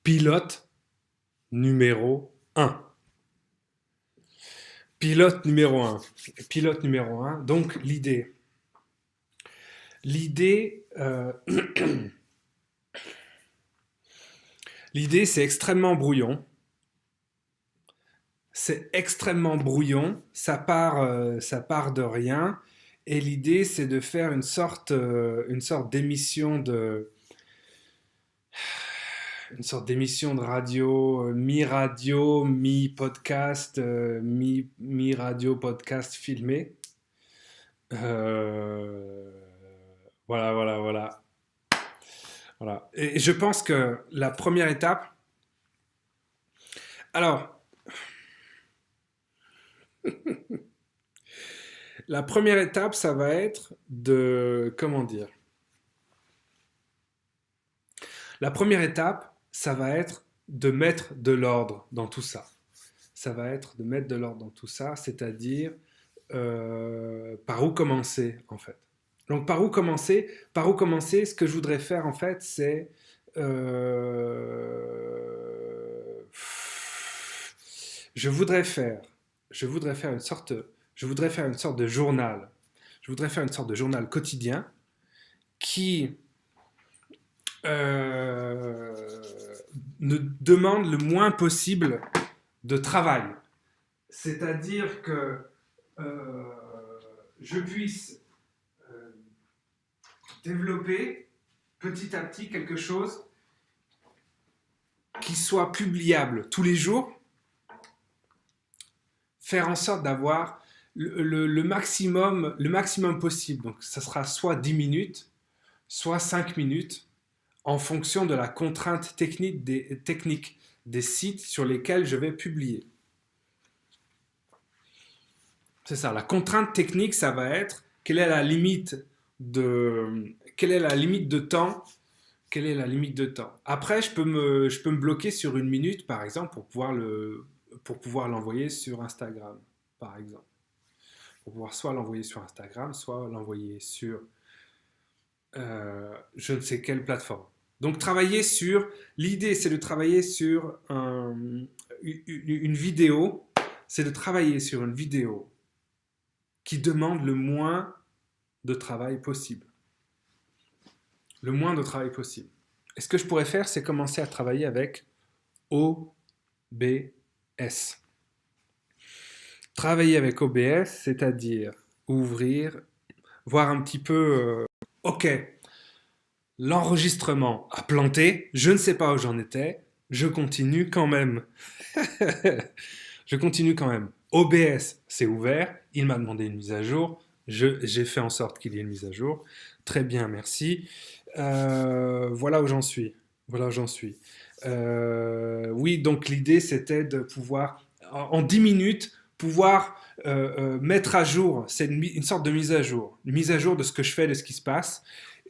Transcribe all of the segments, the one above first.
Pilote numéro un. Pilote numéro un. Pilote numéro un. Donc, l'idée. L'idée, l'idée, c'est extrêmement brouillon. C'est extrêmement brouillon. Ça part de rien. Et l'idée, c'est de faire une sorte d'émission de radio, mi-radio, mi-podcast, mi-radio, podcast filmé. Euh, voilà. Voilà. Et je pense que la première étape. Alors, la première étape, ça va être de. Comment dire? La première étape, ça va être de mettre de l'ordre dans tout ça. Ça va être de mettre de l'ordre dans tout ça, c'est-à-dire par où commencer en fait. Donc par où commencer? Par où commencer? Ce que je voudrais faire en fait, c'est je voudrais faire, je voudrais faire une sorte, je voudrais faire une sorte de journal. Je voudrais faire une sorte de journal quotidien qui euh, ne demande le moins possible de travail. C'est-à-dire que euh, je puisse euh, développer petit à petit quelque chose qui soit publiable tous les jours, faire en sorte d'avoir le maximum possible. Donc ça sera soit 10 minutes, soit 5 minutes, en fonction de la contrainte technique des sites sur lesquels je vais publier. C'est ça, la contrainte technique, ça va être quelle est la limite quelle est la limite de temps, quelle est la limite de temps. Après, je peux me bloquer sur une minute, par exemple, pour pouvoir l'envoyer sur Instagram, par exemple. Pour pouvoir soit l'envoyer sur Instagram, soit l'envoyer sur je ne sais quelle plateforme. Donc, l'idée, c'est de travailler sur une vidéo, c'est de travailler sur une vidéo qui demande le moins de travail possible. Le moins de travail possible. Et ce que je pourrais faire, c'est commencer à travailler avec OBS. Travailler avec OBS, c'est-à-dire ouvrir, voir un petit peu, ok, l'enregistrement a planté, je ne sais pas où j'en étais, je continue quand même. Je continue quand même. OBS, c'est ouvert, il m'a demandé une mise à jour, j'ai fait en sorte qu'il y ait une mise à jour. Très bien, merci. Voilà où j'en suis. Voilà où j'en suis. Oui, donc l'idée, c'était de pouvoir, en 10 minutes, pouvoir mettre à jour, c'est une sorte de mise à jour de ce que je fais, de ce qui se passe,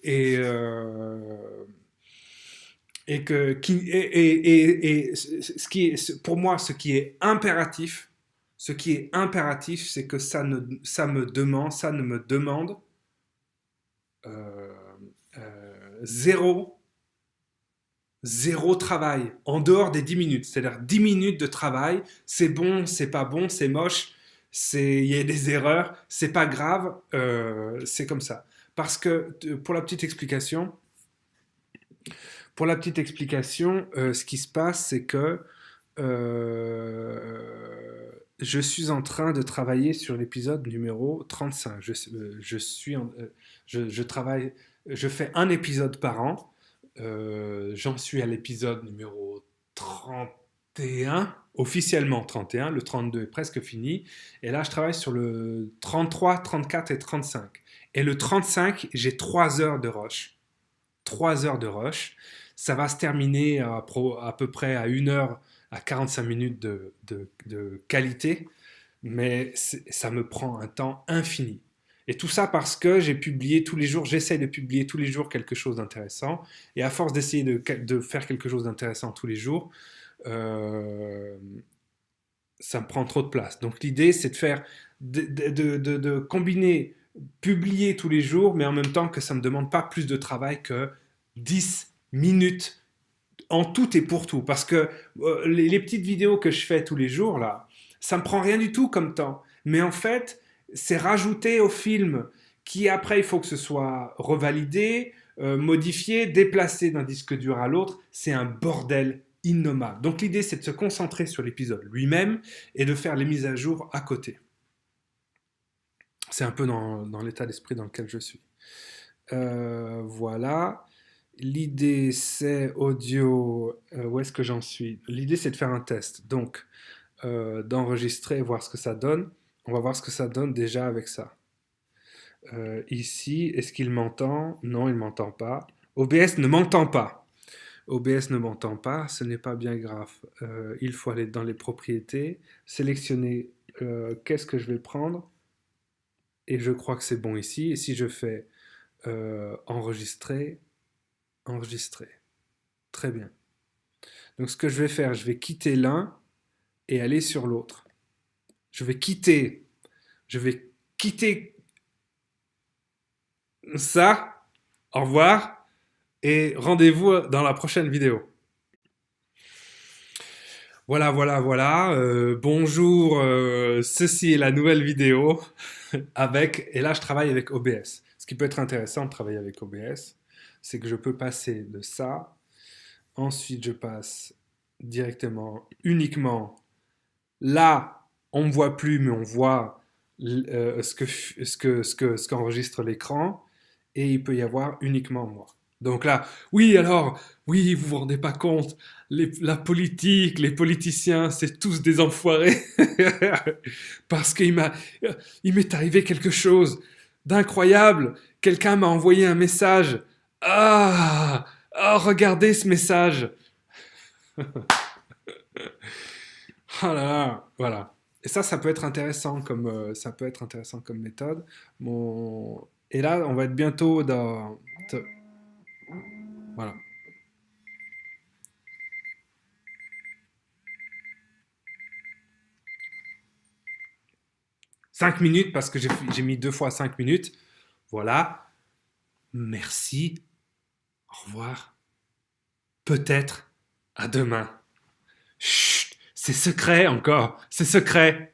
et, et ce qui est, pour moi, ce qui est impératif, c'est que ça ne me demande euh, zéro, zéro travail en dehors des 10 minutes. C'est-à-dire 10 minutes de travail, c'est bon, c'est pas bon, c'est moche, il y a des erreurs, c'est pas grave, c'est comme ça. Parce que, pour la petite explication, ce qui se passe, c'est que je suis en train de travailler sur l'épisode numéro 35. Je travaille, je fais un épisode par an. J'en suis à l'épisode numéro 31, officiellement 31. Le 32 est presque fini. Et là, je travaille sur le 33, 34 et 35. Et le 35, j'ai 3 heures de rush. 3 heures de rush. Ça va se terminer à peu près à 1 heure à 45 minutes de qualité, mais ça me prend un temps infini. Et tout ça parce que j'ai publié tous les jours, j'essaie de publier tous les jours quelque chose d'intéressant, et à force d'essayer de faire quelque chose d'intéressant tous les jours, euh, ça me prend trop de place. Donc l'idée, c'est de faire, de combiner, publier tous les jours, mais en même temps que ça ne me demande pas plus de travail que 10 minutes en tout et pour tout. Parce que les petites vidéos que je fais tous les jours, là, ça me prend rien du tout comme temps. Mais en fait, c'est rajouté au film qui, après, il faut que ce soit revalidé, modifié, déplacé d'un disque dur à l'autre. C'est un bordel innommable. Donc l'idée, c'est de se concentrer sur l'épisode lui-même et de faire les mises à jour à côté. C'est un peu dans l'état d'esprit dans lequel je suis. Voilà. L'idée, c'est audio. Où est-ce que j'en suis? L'idée, c'est de faire un test. Donc, d'enregistrer, voir ce que ça donne. On va voir ce que ça donne déjà avec ça. Ici, est-ce qu'il m'entend? Non, il ne m'entend pas. OBS ne m'entend pas. OBS ne m'entend pas, ce n'est pas bien grave. Il faut aller dans les propriétés, sélectionner qu'est-ce que je vais prendre, et je crois que c'est bon ici. Et si je fais enregistrer, enregistrer. Très bien. Donc ce que je vais faire, je vais quitter l'un et aller sur l'autre. Je vais quitter ça. Au revoir et rendez-vous dans la prochaine vidéo. Voilà, voilà, voilà. Bonjour, ceci est la nouvelle vidéo et là je travaille avec OBS. Ce qui peut être intéressant de travailler avec OBS, c'est que je peux passer de ça, ensuite je passe directement, uniquement, là on ne me voit plus mais on voit ce qu'enregistre l'écran et il peut y avoir uniquement moi. Donc là, oui, alors, oui, vous vous rendez pas compte, la politique, les politiciens, c'est tous des enfoirés. Parce il m'est arrivé quelque chose d'incroyable. Quelqu'un m'a envoyé un message. Regardez ce message. Ah là là, voilà. Et ça peut être intéressant ça peut être intéressant comme méthode. Et là, on va être bientôt dans. Voilà. 5 minutes parce que j'ai mis 2 fois 5 minutes. Voilà. Merci. Au revoir. Peut-être à demain. Chut, c'est secret encore. C'est secret.